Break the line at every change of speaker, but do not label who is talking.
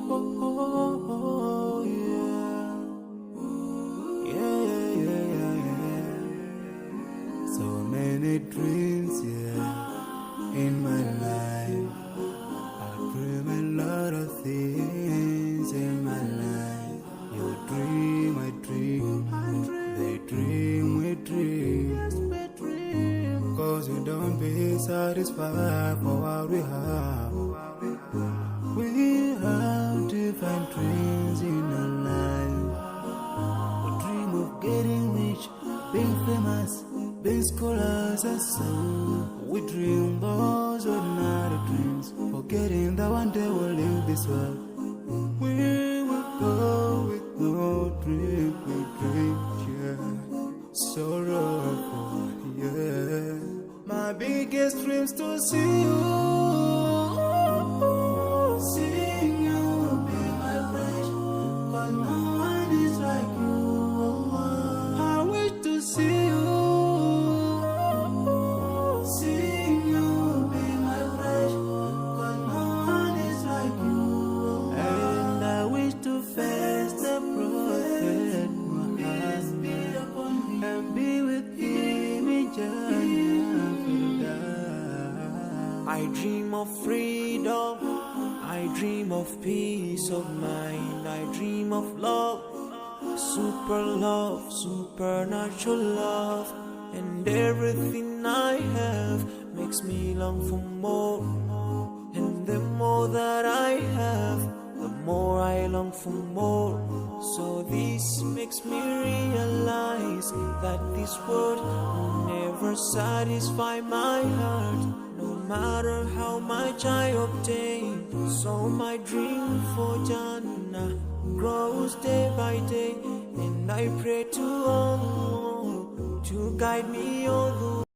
oh, yeah. Yeah, yeah, yeah, yeah. So many dreams, yeah, in my life. I dream a lot of things in my life. You dream, I dream. They dream, we dream. Cause we don't be satisfied for what we have. We have different dreams in our life. We dream of getting rich, being famous, being scholars and so. We dream those ordinary dreams, forgetting that one day we'll leave this world. We will go with no dream, we dream, yeah. Sorrowful, yeah. My biggest dreams to see you, seeing you be my friend, but no one is like you. I wish to see you, seeing you be my friend, but no one is like you. And I wish to face the prophet Muhammad and be with him in Jannah.
I dream of freedom, I dream of peace of mind, I dream of love, supernatural love, and everything I have makes me long for more. And the more that I have, the more I long for more. So this makes me realize that this world will never satisfy my heart, no matter how much I obtain. So my dream for Jannah grows day by day, and I pray to Allah to guide me all the way.